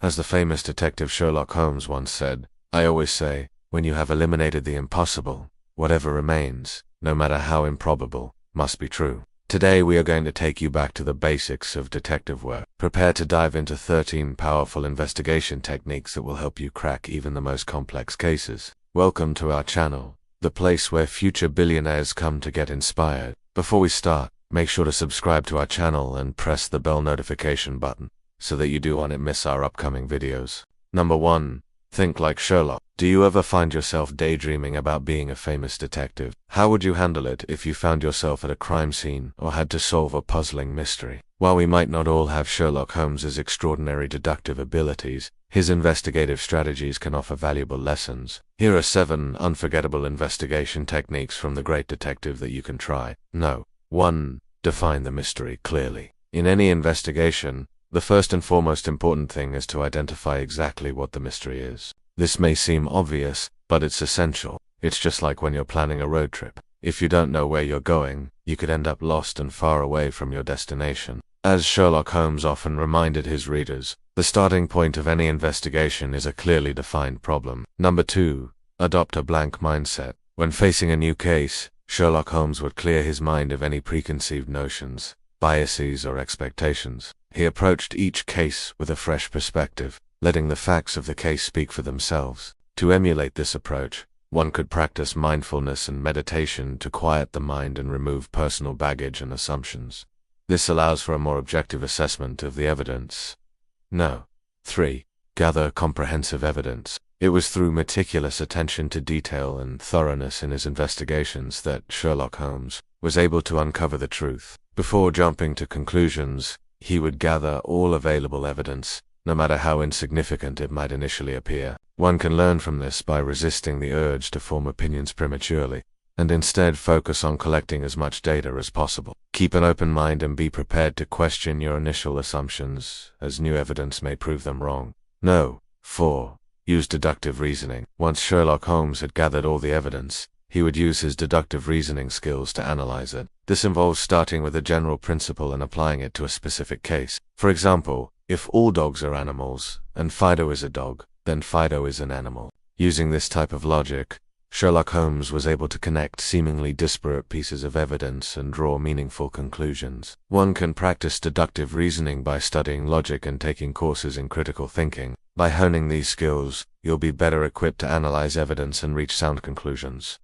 As the famous detective Sherlock Holmes once said, "I always say, when you have eliminated the impossible, whatever remains, no matter how improbable, must be true." Today we are going to take you back to the basics of detective work. Prepare to dive into 13 powerful investigation techniques that will help you crack even the most complex cases. Welcome to our channel, the place where future billionaires come to get inspired. Before we start, make sure to subscribe to our channel and press the bell notification button so that you don't miss our upcoming videos. Number 1. Think like Sherlock. Do you ever find yourself daydreaming about being a famous detective? How would you handle it if you found yourself at a crime scene or had to solve a puzzling mystery? While we might not all have Sherlock Holmes's extraordinary deductive abilities, his investigative strategies can offer valuable lessons. Here are 7 unforgettable investigation techniques from the great detective that you can try. 1. Define the mystery clearly. In any investigation, the first and foremost important thing is to identify exactly what the mystery is. This may seem obvious, but it's essential. It's just like when you're planning a road trip. If you don't know where you're going, you could end up lost and far away from your destination. As Sherlock Holmes often reminded his readers, the starting point of any investigation is a clearly defined problem. Number 2. Adopt a blank mindset. When facing a new case, Sherlock Holmes would clear his mind of any preconceived notions, biases, or expectations. He approached each case with a fresh perspective, letting the facts of the case speak for themselves. To emulate this approach, one could practice mindfulness and meditation to quiet the mind and remove personal baggage and assumptions. This allows for a more objective assessment of the evidence. 3. Gather comprehensive evidence. It was through meticulous attention to detail and thoroughness in his investigations that Sherlock Holmes was able to uncover the truth. Before jumping to conclusions, he would gather all available evidence, no matter how insignificant it might initially appear. One can learn from this by resisting the urge to form opinions prematurely, and instead focus on collecting as much data as possible. Keep an open mind and be prepared to question your initial assumptions, as new evidence may prove them wrong. 4. Use deductive reasoning. Once Sherlock Holmes had gathered all the evidence, he would use his deductive reasoning skills to analyze it. This involves starting with a general principle and applying it to a specific case. For example, if all dogs are animals, and Fido is a dog, then Fido is an animal. Using this type of logic, Sherlock Holmes was able to connect seemingly disparate pieces of evidence and draw meaningful conclusions. One can practice deductive reasoning by studying logic and taking courses in critical thinking. By honing these skills, you'll be better equipped to analyze evidence and reach sound conclusions.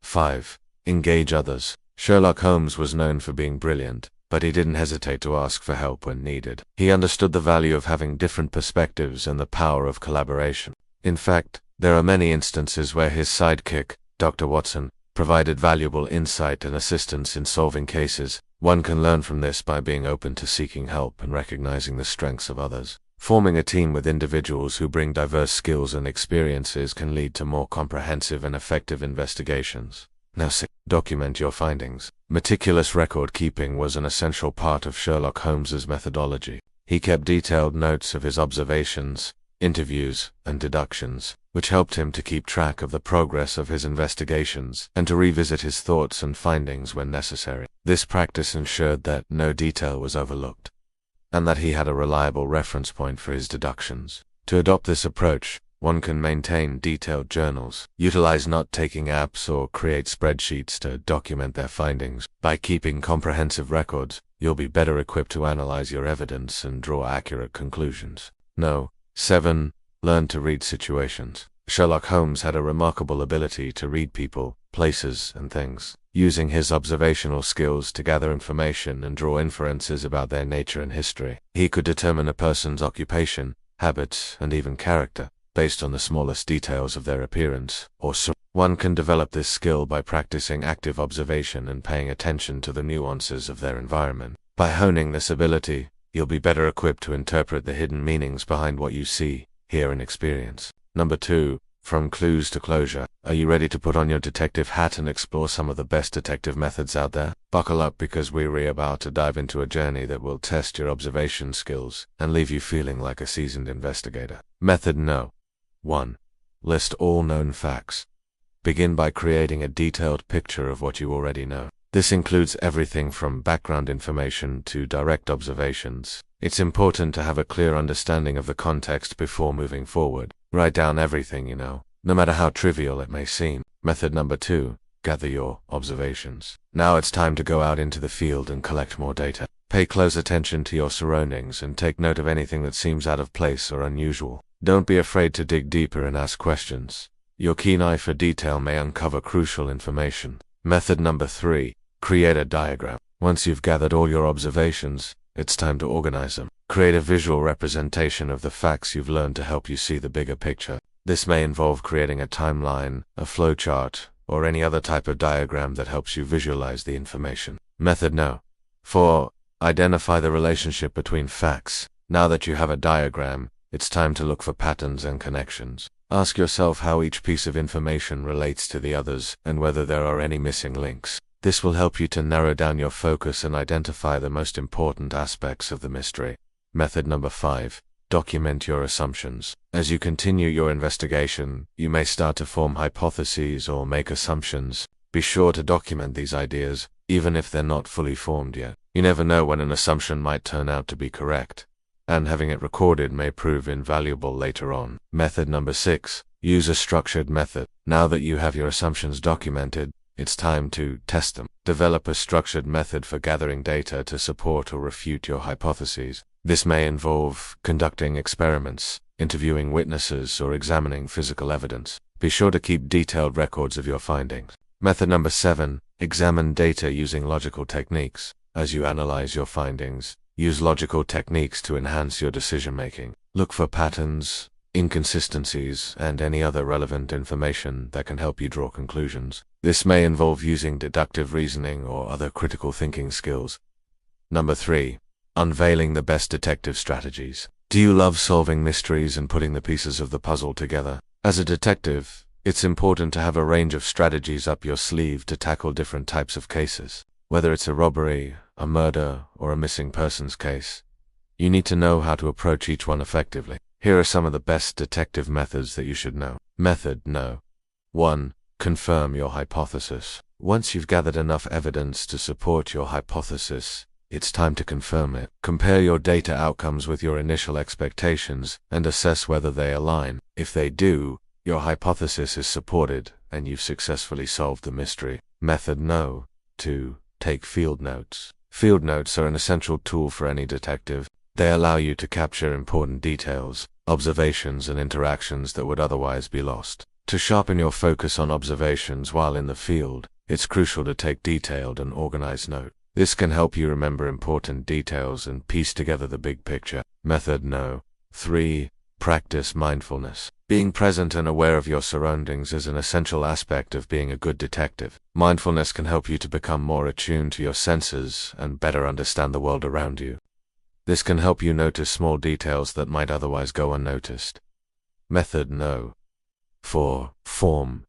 5. Engage others. Sherlock Holmes was known for being brilliant, but he didn't hesitate to ask for help when needed. He understood the value of having different perspectives and the power of collaboration. In fact, there are many instances where his sidekick, Dr. Watson, provided valuable insight and assistance in solving cases. One can learn from this by being open to seeking help and recognizing the strengths of others. Forming a team with individuals who bring diverse skills and experiences can lead to more comprehensive and effective investigations. 6. Document your findings. Meticulous record keeping was an essential part of Sherlock Holmes's methodology. He kept detailed notes of his observations, interviews, and deductions, which helped him to keep track of the progress of his investigations and to revisit his thoughts and findings when necessary. This practice ensured that no detail was overlooked, and that he had a reliable reference point for his deductions. To adopt this approach, one can maintain detailed journals, utilize note-taking apps, or create spreadsheets to document their findings. By keeping comprehensive records, you'll be better equipped to analyze your evidence and draw accurate conclusions. 7. Learn to read situations. Sherlock Holmes had a remarkable ability to read people, places, and things, using his observational skills to gather information and draw inferences about their nature and history. He could determine a person's occupation, habits, and even character based on the smallest details of their appearance or One can develop this skill by practicing active observation and paying attention to the nuances of their environment. By honing this ability, you'll be better equipped to interpret the hidden meanings behind what you see, hear, and experience. Number 2. From clues to closure. Are you ready to put on your detective hat and explore some of the best detective methods out there? Buckle up, because we're about to dive into a journey that will test your observation skills and leave you feeling like a seasoned investigator. Method No. 1. List all known facts. Begin by creating a detailed picture of what you already know. This includes everything from background information to direct observations. It's important to have a clear understanding of the context before moving forward. Write down everything you know, no matter how trivial it may seem. Method number 2. Gather your observations. Now it's time to go out into the field and collect more data. Pay close attention to your surroundings and take note of anything that seems out of place or unusual. Don't be afraid to dig deeper and ask questions. Your keen eye for detail may uncover crucial information. Method number 3. Create a diagram. Once you've gathered all your observations, it's time to organize them. Create a visual representation of the facts you've learned to help you see the bigger picture. This may involve creating a timeline, a flowchart, or any other type of diagram that helps you visualize the information. Method No. 4. Identify the relationship between facts. Now that you have a diagram, it's time to look for patterns and connections. Ask yourself how each piece of information relates to the others and whether there are any missing links. This will help you to narrow down your focus and identify the most important aspects of the mystery. Method number 5. Document your assumptions. As you continue your investigation, you may start to form hypotheses or make assumptions. Be sure to document these ideas, even if they're not fully formed yet. You never know when an assumption might turn out to be correct, and having it recorded may prove invaluable later on. Method number 6. Use a structured method. Now that you have your assumptions documented, it's time to test them. Develop a structured method for gathering data to support or refute your hypotheses. This may involve conducting experiments, interviewing witnesses, or examining physical evidence. Be sure to keep detailed records of your findings. Method number 7. Examine data using logical techniques. As you analyze your findings, use logical techniques to enhance your decision-making. Look for patterns, inconsistencies, and any other relevant information that can help you draw conclusions. This may involve using deductive reasoning or other critical thinking skills. Number 3. Unveiling the best detective strategies. Do you love solving mysteries and putting the pieces of the puzzle together? As a detective, it's important to have a range of strategies up your sleeve to tackle different types of cases. Whether it's a robbery, a murder, or a missing persons case, you need to know how to approach each one effectively. Here are some of the best detective methods that you should know. Method No. 1. Confirm your hypothesis. Once you've gathered enough evidence to support your hypothesis, it's time to confirm it. Compare your data outcomes with your initial expectations and assess whether they align. If they do, your hypothesis is supported and you've successfully solved the mystery. Method No. 2. Take field notes. Field notes are an essential tool for any detective. They allow you to capture important details, observations, and interactions that would otherwise be lost. To sharpen your focus on observations while in the field, it's crucial to take detailed and organized note. This can help you remember important details and piece together the big picture. Method No. 3. Practice mindfulness. Being present and aware of your surroundings is an essential aspect of being a good detective. Mindfulness can help you to become more attuned to your senses and better understand the world around you. This can help you notice small details that might otherwise go unnoticed. Method No. 4. Form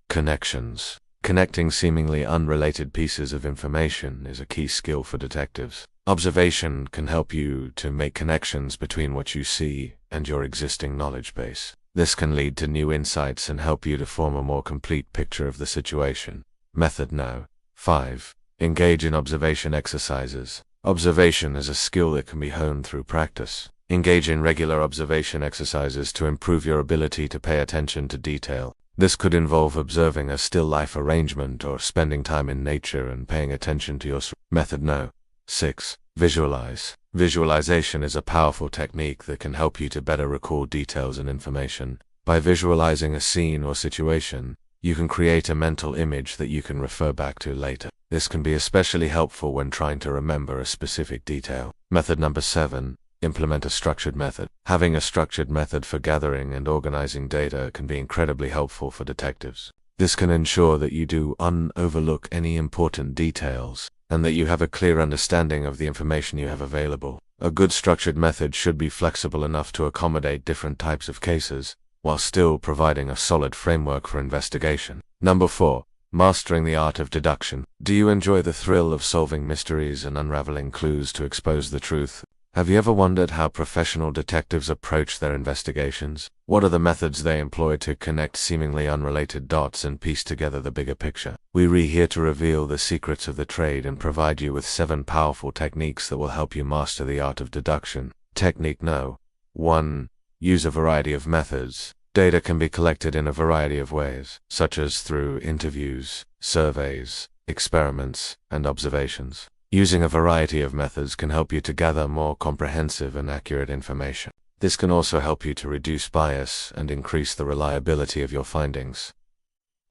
connections. Connecting seemingly unrelated pieces of information is a key skill for detectives. Observation can help you to make connections between what you see and your existing knowledge base. This can lead to new insights and help you to form a more complete picture of the situation. Method No. 5. Engage in observation exercises. Observation is a skill that can be honed through practice. Engage in regular observation exercises to improve your ability to pay attention to detail. This could involve observing a still life arrangement or spending time in nature and paying attention to your Method No. 6. Visualize. Visualization is a powerful technique that can help you to better recall details and information. By visualizing a scene or situation, you can create a mental image that you can refer back to later. This can be especially helpful when trying to remember a specific detail. Method number 7. Implement a structured method. Having a structured method for gathering and organizing data can be incredibly helpful for detectives. This can ensure that you do overlook any important details, and that you have a clear understanding of the information you have available. A good structured method should be flexible enough to accommodate different types of cases, while still providing a solid framework for investigation. Number 4. Mastering the art of deduction. Do you enjoy the thrill of solving mysteries and unraveling clues to expose the truth? Have you ever wondered how professional detectives approach their investigations? What are the methods they employ to connect seemingly unrelated dots and piece together the bigger picture? We're here to reveal the secrets of the trade and provide you with 7 powerful techniques that will help you master the art of deduction. Technique No. 1. Use a variety of methods. Data can be collected in a variety of ways, such as through interviews, surveys, experiments, and observations. Using a variety of methods can help you to gather more comprehensive and accurate information. This can also help you to reduce bias and increase the reliability of your findings.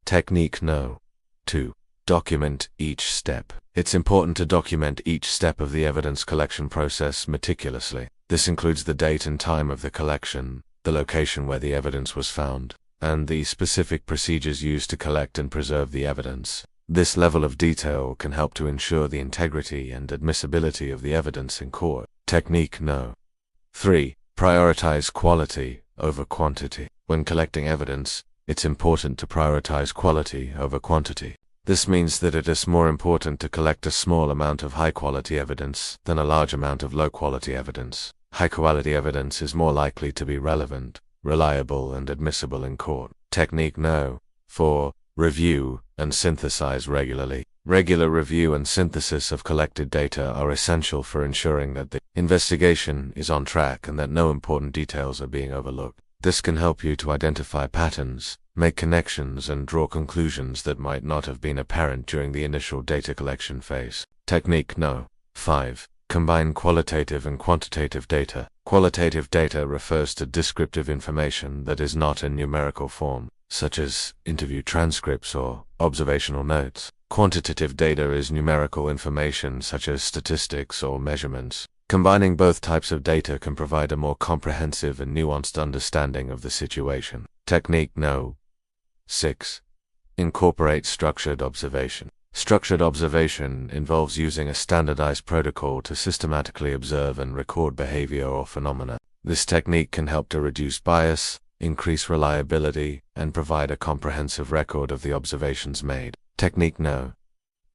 Technique No. 2. Document each step. It's important to document each step of the evidence collection process meticulously. This includes the date and time of the collection, the location where the evidence was found, and the specific procedures used to collect and preserve the evidence. This level of detail can help to ensure the integrity and admissibility of the evidence in court. Technique No. 3. Prioritize quality over quantity. When collecting evidence, it's important to prioritize quality over quantity. This means that it is more important to collect a small amount of high-quality evidence than a large amount of low-quality evidence. High-quality evidence is more likely to be relevant, reliable, and admissible in court. Technique No. 4. Review and synthesize regularly. Regular review and synthesis of collected data are essential for ensuring that the investigation is on track and that no important details are being overlooked. This can help you to identify patterns, make connections, and draw conclusions that might not have been apparent during the initial data collection phase. Technique No. 5. Combine qualitative and quantitative data. Qualitative data refers to descriptive information that is not in numerical form, such as interview transcripts or observational notes. Quantitative data is numerical information such as statistics or measurements. Combining both types of data can provide a more comprehensive and nuanced understanding of the situation. Technique No. 6. Incorporate structured observation. Structured observation involves using a standardized protocol to systematically observe and record behavior or phenomena. This technique can help to reduce bias, increase reliability, and provide a comprehensive record of the observations made. Technique No.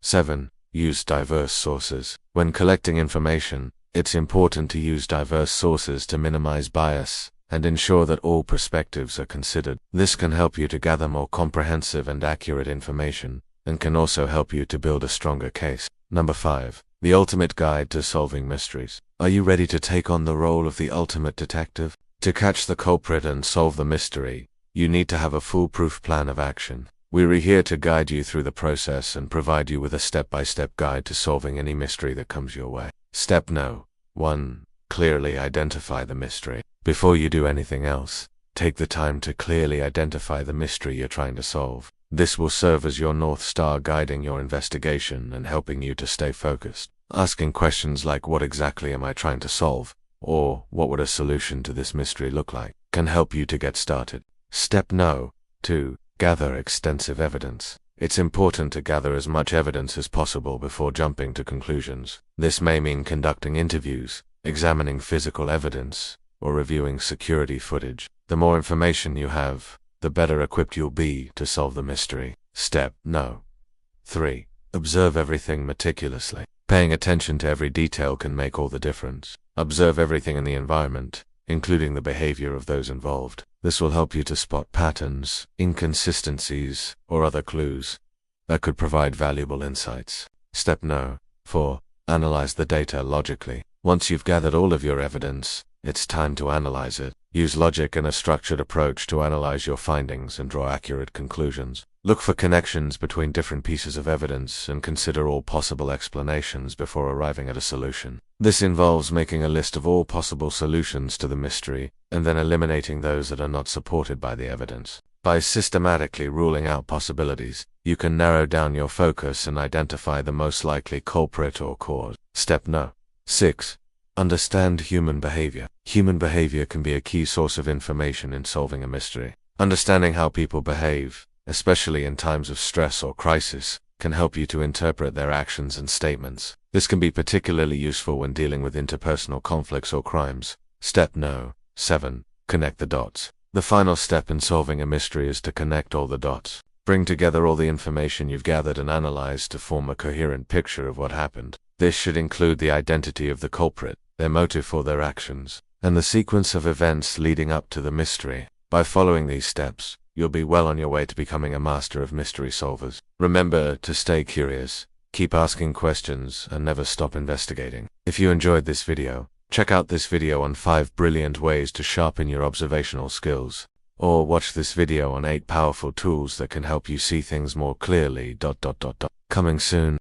7. Use diverse sources. When collecting information, it's important to use diverse sources to minimize bias and ensure that all perspectives are considered. This can help you to gather more comprehensive and accurate information, and can also help you to build a stronger case. Number 5. The ultimate guide to solving mysteries. Are you ready to take on the role of the ultimate detective? To catch the culprit and solve the mystery, you need to have a foolproof plan of action. We're here to guide you through the process and provide you with a step-by-step guide to solving any mystery that comes your way. Step No. 1. Clearly identify the mystery. Before you do anything else, take the time to clearly identify the mystery you're trying to solve. This will serve as your North Star guiding your investigation and helping you to stay focused. Asking questions like "What exactly am I trying to solve?" or "What would a solution to this mystery look like?" can help you to get started. Step No. 2. Gather extensive evidence. It's important to gather as much evidence as possible before jumping to conclusions. This may mean conducting interviews, examining physical evidence, or reviewing security footage. The more information you have, the better equipped you'll be to solve the mystery. Step No. 3. Observe everything meticulously. Paying attention to every detail can make all the difference. Observe everything in the environment, including the behavior of those involved. This will help you to spot patterns, inconsistencies, or other clues that could provide valuable insights. Step No. 4. Analyze the data logically. Once you've gathered all of your evidence, it's time to analyze it. Use logic and a structured approach to analyze your findings and draw accurate conclusions. Look for connections between different pieces of evidence and consider all possible explanations before arriving at a solution. This involves making a list of all possible solutions to the mystery and then eliminating those that are not supported by the evidence. By systematically ruling out possibilities, you can narrow down your focus and identify the most likely culprit or cause. Step No. 6. Understand human behavior. Human behavior can be a key source of information in solving a mystery. Understanding how people behave, especially in times of stress or crisis, can help you to interpret their actions and statements. This can be particularly useful when dealing with interpersonal conflicts or crimes. Step No. 7. Connect the dots. The final step in solving a mystery is to connect all the dots. Bring together all the information you've gathered and analyzed to form a coherent picture of what happened. This should include the identity of the culprit, their motive for their actions, and the sequence of events leading up to the mystery. By following these steps, you'll be well on your way to becoming a master of mystery solvers. Remember to stay curious, keep asking questions, and never stop investigating. If you enjoyed this video, check out this video on 5 brilliant ways to sharpen your observational skills. Or watch this video on 8 powerful tools that can help you see things more clearly. Coming soon.